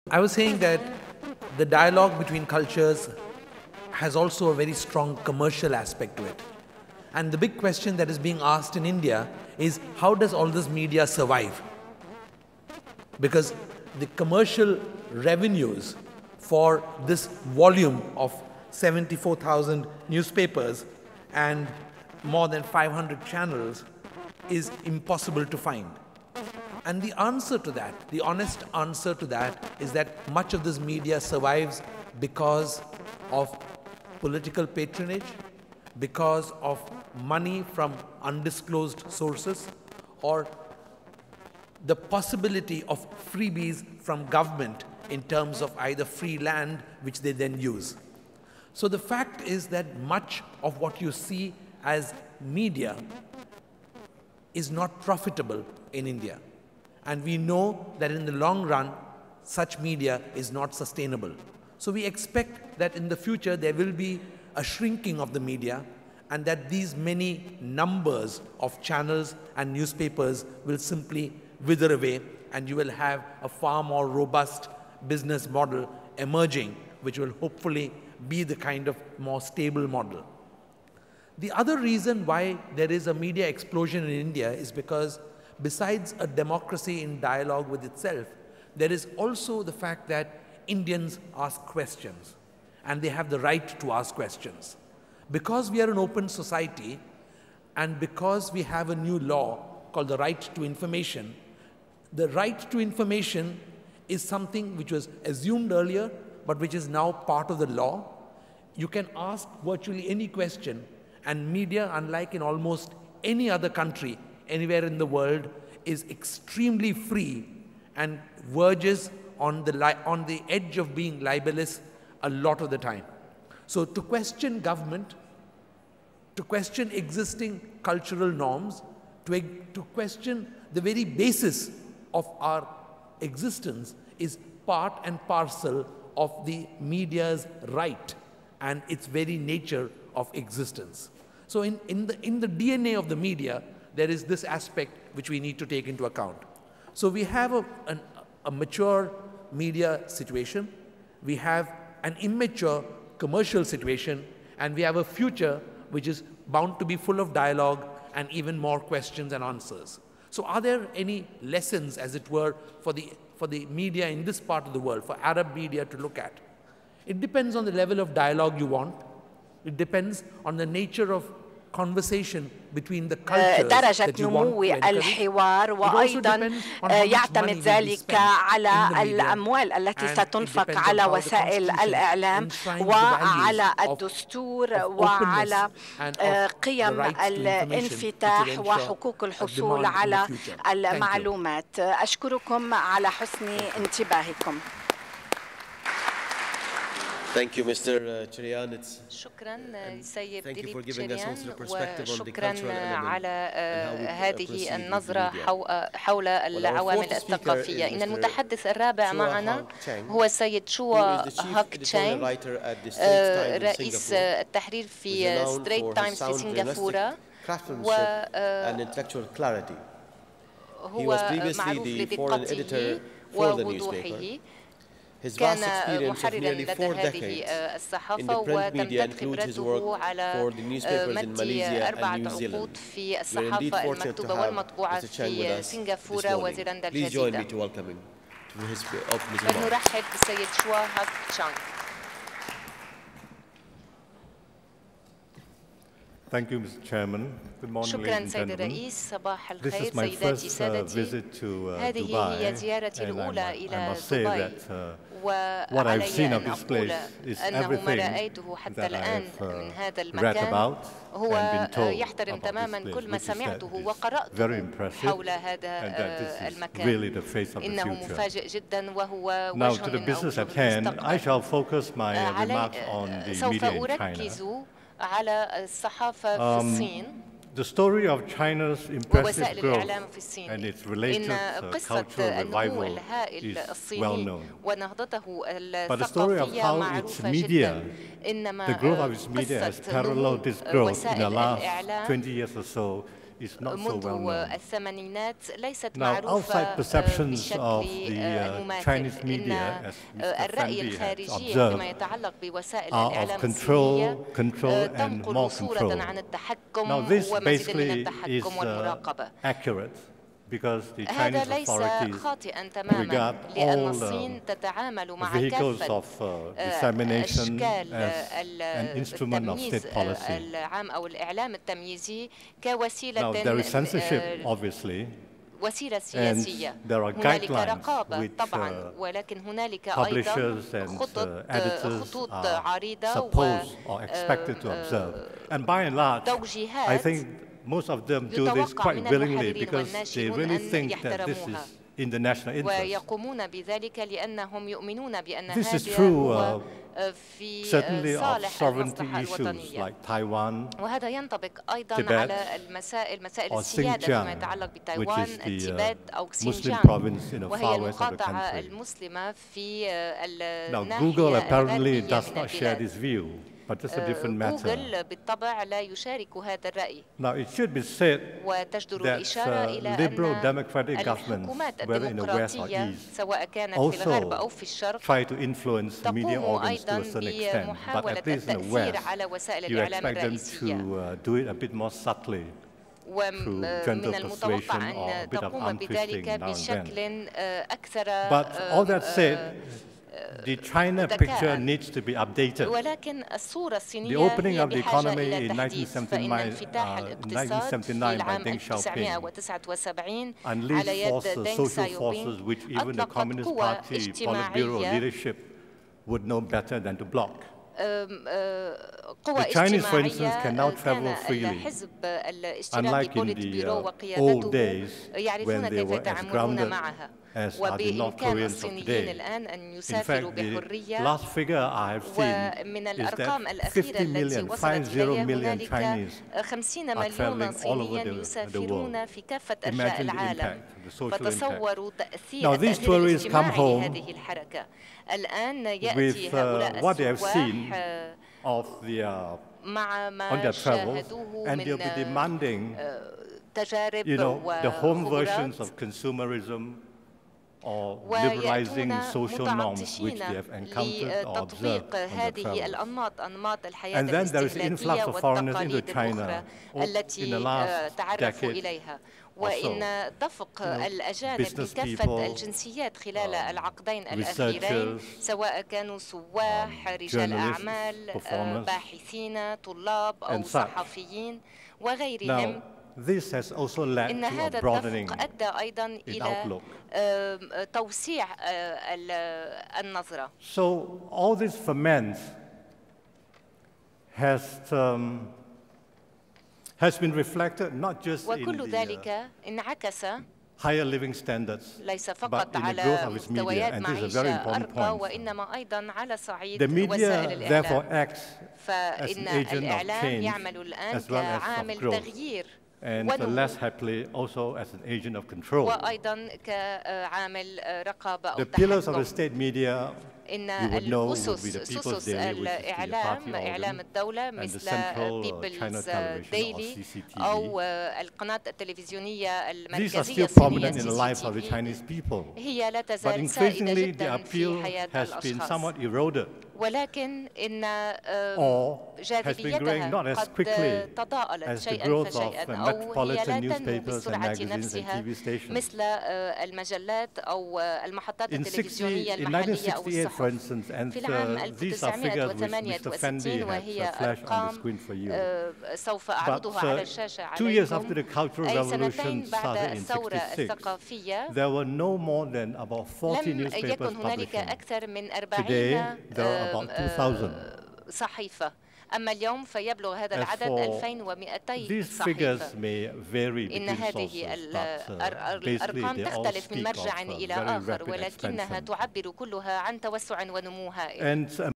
I was saying that the dialogue between cultures has also a very strong commercial aspect to it. And the big question that is being asked in India is, how does all this media survive? Because the commercial revenues for this volume of 74,000 newspapers and more than 500 channels is impossible to find. And the answer to that, the honest answer to that, is that much of this media survives because of political patronage, because of money from undisclosed sources, or the possibility of freebies from government in terms of either free land, which they then use. So the fact is that much of what you see as media is not profitable in India. And we know that in the long run, such media is not sustainable. So we expect that in the future there will be a shrinking of the media, and that these many numbers of channels and newspapers will simply wither away, and you will have a far more robust business model emerging, which will hopefully be the kind of more stable model. The other reason why there is a media explosion in India is because besides a democracy in dialogue with itself, there is also the fact that Indians ask questions, and they have the right to ask questions. Because we are an open society, and because we have a new law called the right to information, the right to information is something which was assumed earlier, but which is now part of the law. You can ask virtually any question, and media, unlike in almost any other country, anywhere in the world, is extremely free and verges on the edge of being libelous a lot of the time. So to question government, to question existing cultural norms, to question the very basis of our existence is part and parcel of the media's right and its very nature of existence. So in the DNA of the media, there is this aspect which we need to take into account. So we have a mature media situation, we have an immature commercial situation, and we have a future which is bound to be full of dialogue and even more questions and answers. So are there any lessons, as it were, for the media in this part of the world, for Arab media to look at? It depends on the level of dialogue you want. It depends on the nature of conversation between the cultures درجة that you want نمو to encourage. الحوار وأيضا يعتمد ذلك على الأموال التي ستنفق على وسائل الإعلام وعلى الدستور وعلى قيم الانفتاح وحقوق الحصول على المعلومات. أشكركم على حسن انتباهكم. Thank you, Mr. Cherian. شكرا سيد ديليب تشيريان، وشكرا على هذه النظرة حول العوامل الثقافية. إن المتحدث الرابع معنا هو السيد شوا هاك تشانغ، رئيس التحرير في ستريت تايمز في سنغافورة، وهو معروف بدقته ووضوحه. كان محرراً لدى هذه الصحافة، وتمتد خبرته على مد 4 عقود في الصحافة المكتوبة والمطبوعة في سنغافورة وزيلندا الجديدة. فنرحب بالسيد شوا هاك تشانغ. Thank you, Mr. Chairman. Good morning, شكرا ladies and سيد gentlemen. الرئيس، صباح This الخير is my سيداتي first سادتي. visit to هذه Dubai, هي زيارتي and الأولى I إلى must say دبي، that what I've seen وعلي of أن this أقول place is أنه ما everything رأيته حتى that الآن I من هذا have read المكان about هو and been told يحترم about تماما this place, كل ما which is that سمعته it is وقرأته very impressive حول هذا and that this is المكان. really the face of the إنه future. مفاجئ جدا وهو Now, وجه to the من business أوجه at hand, I المستقبل. shall focus my remarks on the سوف media in China. أركز على الصحافة في الصين The story of China's impressive growth and its related cultural revival is well known. But the story of how its media, the growth of its media has paralleled this growth in the last 20 years or so, is not so well known. الثمانينات ليست Now, outside معروفة perceptions of بشكل the مماثل. Chinese إن media, as Mr. الرأي Fendi has الخارجي observed, فيما يتعلق بوسائل are الإعلام of الصينية control and more تنقل صورة control. عن التحكم Now, this ومزيد من basically is التحكم والمراقبة. accurate because the هذا Chinese ليس authorities خاطئا تماما regard لأن all الصين تتعامل مع vehicles كافة of dissemination أشكال as an instrument of التمييز state policy. العام أو الإعلام التمييزي Now, كوسيلة there is censorship, obviously, وسيلة and سياسية. there are هنالك guidelines رقابة which طبعا ولكن هنالك أيضا publishers and editors خطوط are عريضة supposed or expected to observe. And by and large, I think most of them do this quite willingly because they really think that this is in the national interest. ويقومون بذلك لأنهم يؤمنون بأن This is هذا true, هو في certainly of صالح sovereignty المصلحة issues الوطنية. like Taiwan, وهذا ينطبق أيضا Tibet, على مسائل or السيادة فيما Xinjiang, يتعلق which بتايوان، is the التبت أو Muslim كسينجيانغ province in the وهي far west of the المقاطعة country. المسلمة في Now, الناحية Google apparently الغربية does من not share البلاد. this view, but that's a different matter. جوجل بالطبع لا يشارك هذا الرأي. Now, it should be said وتجدر that الإشارة إلى liberal أن democratic الحكومات governments, whether in the west or الديمقراطية east, سواء كانت في الغرب أو في also الشرق try to influence media تقوم organs to أيضا a certain extent, but بمحاولة at least in the التأثير west, على وسائل you الإعلام expect them الرئيسية. to do it a bit more subtly. ومن المتوقع أن تقوم بذلك بشكل أكثر But all that said, the China picture needs to be updated. ولكن الصورة الصينية The opening هي of the بحاجة economy إلى in تحديث. فإن انفتاح الاقتصاد في 1979 by العام Deng Xiaoping 1979 unleashed على يد forces, دينغ social سايوبينغ forces, which even the أطلقت Communist قوى Party Politburo اجتماعية leadership would know better than to block. قوى The Chinese, for instance, can now اجتماعية travel كان freely, الحزب الاشتراكي unlike in بوليتبيرو the old وقيادته days يعرفون when they كيف were as يتعاملون grounded معها. as are the North وبإمكان Koreans of الصينيين today. الآن أن In يسافروا fact, the بحرية. last figure I have seen ومن is الأرقام that الأخيرة 50 التي million, وصلت 50 إليها million هنالك Chinese 50 are مليون traveling all over صينيا the يسافرون world. في كافة أرجاء Imagine the العالم. impact, the social impact. فتصوروا Now, التأثير these tourists come الاجتماعي home لهذه الحركة. الآن with يأتي هؤلاء what they have seen السواح of مع on ما their travels, شاهدوه and they'll be من demanding, تجارب the home versions وخبرات of consumerism or ويأتون liberalizing social norms which they have encountered or observed لتطبيق on their هذه travels. أنماط الحياة And then there is the influx الاستهلاكية of foreigners into والتقاليد China الأخرى in the التي last تعرفوا decade إليها. or وإن دفق الأجانب من business كافة people, الجنسيات خلال العقدين الأخيرين سواء كانوا سواح، رجال أعمال، باحثين، طلاب أو صحفيين وغيرهم. This has also led إن to a هذا broadening الدفق أدى أيضا in إلى outlook. توسيع النظرة. So all this ferment has been reflected not just in وكل ذلك the انعكس higher living standards, ليس but فقط in the على growth of its media, مستويات and this is a very معيشة important أرقى point. وإنما أيضا على صعيد The وسائل media therefore الإعلام. acts as فإن an agent of الإعلام change يعمل الآن as well as of كعامل growth, تغيير and less happily also as an agent of control. وأيضا كعامل رقابة أو The pillars of the تحكم. state media إن you would know would be the الأسس People's Daily, which is the الإعلام party إعلام organ, الدولة and the مثل Central China People's Television or Daily CCTV. أو القناة التلفزيونية These are المركزية still الصينية prominent in the lives of the CCTV. Chinese people. هي لا But تزال سائدة increasingly, the جدا في appeal حياة has been الأشخاص. somewhat eroded, ولكن إن or has been growing جاذبيتها not as قد quickly تضاءلت as the شيئا growth of فشيئا أو هي metropolitan لا تنمو newspapers and بالسرعة magazines and نفسها TV stations. مثل المجلات أو المحطات In التلفزيونية 1968, المحلية أو for الصحف. instance, and في العام these are figures which Mr. Fendi 1968 has وهي flashed on the أرقام screen for you. سوف But أعرضها على الشاشة 2 years after the عليكم. Cultural أي Revolution سنتين بعد started in الثورة 1966, الثقافية there were no more than about 40 لم newspapers يكن هنالك publishing. أكثر من Today, 40 there are about 2,000. صحيفة. أما اليوم فيبلغ هذا العدد 2200 These صحيفة. figures may vary إن between هذه sources, but الأرقام basically they all تختلف من speak مرجع of إلى very آخر rapid ولكنها expansion. تعبر كلها عن توسع ونمو هائل. And